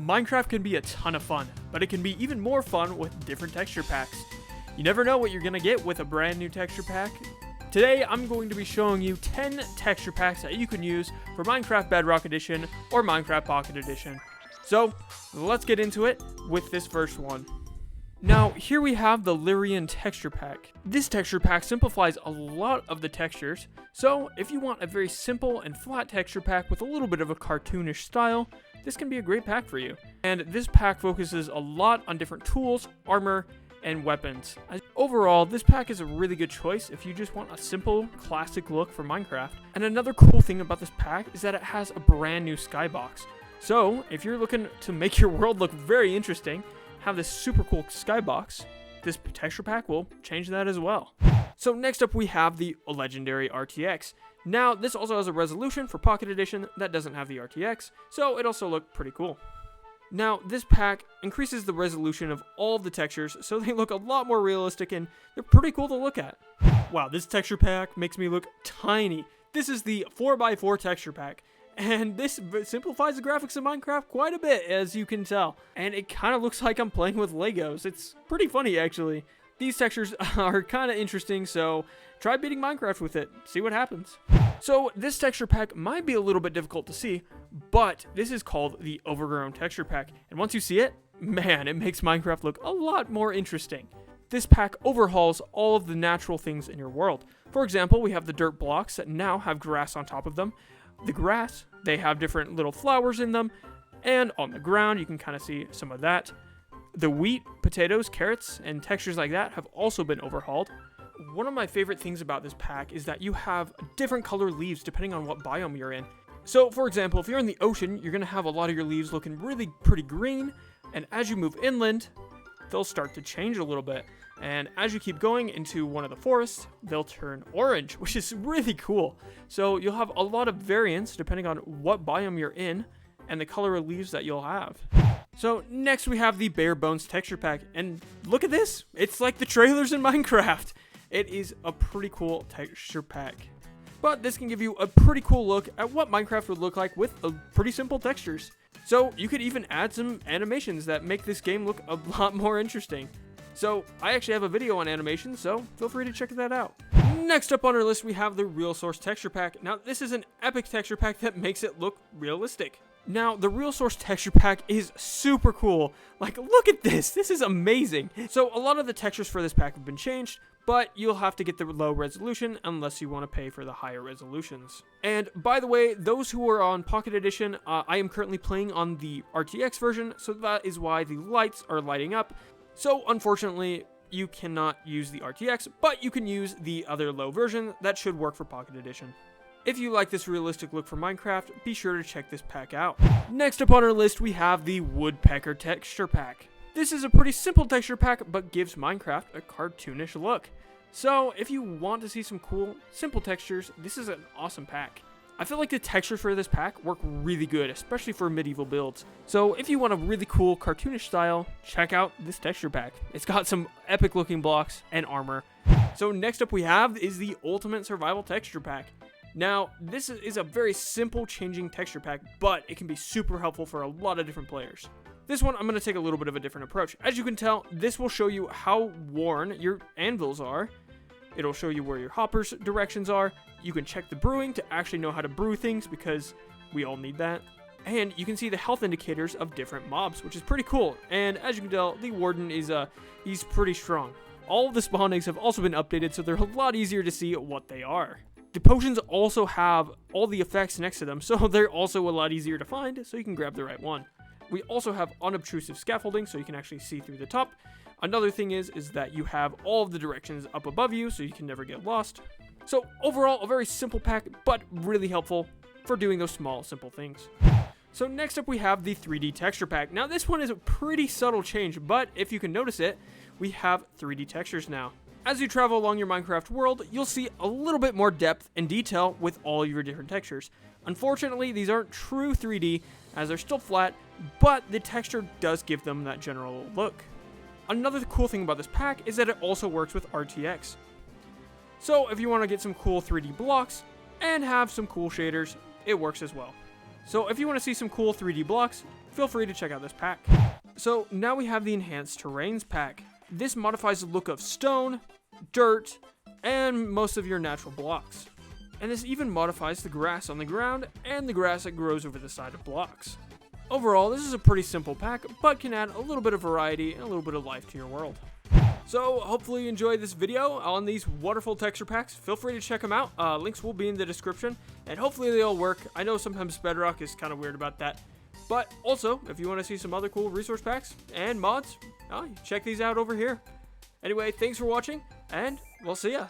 Minecraft can be a ton of fun, but it can be even more fun with different texture packs. You never know what you're going to get with a brand new texture pack. Today, I'm going to be showing you 10 texture packs that you can use for Minecraft Bedrock Edition or Minecraft Pocket Edition. So, let's get into it with this first one. Now, here we have the Lyrian texture pack. This texture pack simplifies a lot of the textures, so if you want a very simple and flat texture pack with a little bit of a cartoonish style, this can be a great pack for you. And this pack focuses a lot on different tools, armor, and weapons. Overall, this pack is a really good choice if you just want a simple, classic look for Minecraft. And another cool thing about this pack is that it has a brand new skybox. So, if you're looking to make your world look very interesting, have this super cool skybox, this texture pack will change that as well. So next up we have the legendary RTX. Now this also has a resolution for Pocket Edition that doesn't have the RTX, so it also look pretty cool. Now this pack increases the resolution of all of the textures so they look a lot more realistic and they're pretty cool to look at. Wow, this texture pack makes me look tiny. This is the 4x4 texture pack. And this simplifies the graphics of Minecraft quite a bit, as you can tell. And it kind of looks like I'm playing with Legos. It's pretty funny, actually. These textures are kind of interesting, so try beating Minecraft with it. See what happens. So this texture pack might be a little bit difficult to see, but this is called the Overgrown texture pack. And once you see it, man, it makes Minecraft look a lot more interesting. This pack overhauls all of the natural things in your world. For example, we have the dirt blocks that now have grass on top of them. The grass, they have different little flowers in them, and on the ground you can kind of see some of that. The wheat, potatoes, carrots, and textures like that have also been overhauled. One of my favorite things about this pack is that you have different color leaves depending on what biome you're in. So for example, if you're in the ocean, you're going to have a lot of your leaves looking really pretty green, and as you move inland, they'll start to change a little bit. And as you keep going into one of the forests, they'll turn orange, which is really cool. So you'll have a lot of variance depending on what biome you're in and the color of leaves that you'll have. So next we have the Bare Bones texture pack. And look at this. It's like the trailers in Minecraft. It is a pretty cool texture pack. But this can give you a pretty cool look at what Minecraft would look like with pretty simple textures. So you could even add some animations that make this game look a lot more interesting. So, I actually have a video on animation, so feel free to check that out. Next up on our list, we have the RealSource texture pack. Now, this is an epic texture pack that makes it look realistic. Now, the RealSource texture pack is super cool. Like, look at this. This is amazing. So, a lot of the textures for this pack have been changed, but you'll have to get the low resolution unless you want to pay for the higher resolutions. And by the way, those who are on Pocket Edition, I am currently playing on the RTX version, so that is why the lights are lighting up. So, unfortunately, you cannot use the RTX, but you can use the other low version that should work for Pocket Edition. If you like this realistic look for Minecraft, be sure to check this pack out. Next up on our list, we have the Woodpecker texture pack. This is a pretty simple texture pack, but gives Minecraft a cartoonish look. So, if you want to see some cool, simple textures, this is an awesome pack. I feel like the textures for this pack work really good, especially for medieval builds. So if you want a really cool cartoonish style, check out this texture pack. It's got some epic looking blocks and armor. So next up we have is the Ultimate Survival texture pack. Now this is a very simple changing texture pack, but it can be super helpful for a lot of different players. This one I'm going to take a little bit of a different approach. As you can tell, this will show you how worn your anvils are. It'll show you where your hoppers directions are. You can check the brewing to actually know how to brew things because we all need that. And you can see the health indicators of different mobs, which is pretty cool. And as you can tell, the warden is he's pretty strong. All of the spawn eggs have also been updated, so they're a lot easier to see what they are. The potions also have all the effects next to them, so they're also a lot easier to find, so you can grab the right one. We also have unobtrusive scaffolding, so you can actually see through the top. Another thing is that you have all of the directions up above you, so you can never get lost. So overall, a very simple pack, but really helpful for doing those small, simple things. So next up we have the 3D texture pack. Now this one is a pretty subtle change, but if you can notice it, we have 3D textures now. As you travel along your Minecraft world, you'll see a little bit more depth and detail with all your different textures. Unfortunately, these aren't true 3D, as they're still flat, but the texture does give them that general look. Another cool thing about this pack is that it also works with RTX. So if you want to get some cool 3D blocks and have some cool shaders, it works as well. So if you want to see some cool 3D blocks, feel free to check out this pack. So now we have the Enhanced Terrains pack. This modifies the look of stone, dirt, and most of your natural blocks. And this even modifies the grass on the ground and the grass that grows over the side of blocks. Overall, this is a pretty simple pack, but can add a little bit of variety and a little bit of life to your world. So hopefully you enjoyed this video on these wonderful texture packs. Feel free to check them out. Links will be in the description, and hopefully they all work. I know sometimes Bedrock is kind of weird about that. But also, if you want to see some other cool resource packs and mods, check these out over here. Anyway, thanks for watching, and we'll see ya.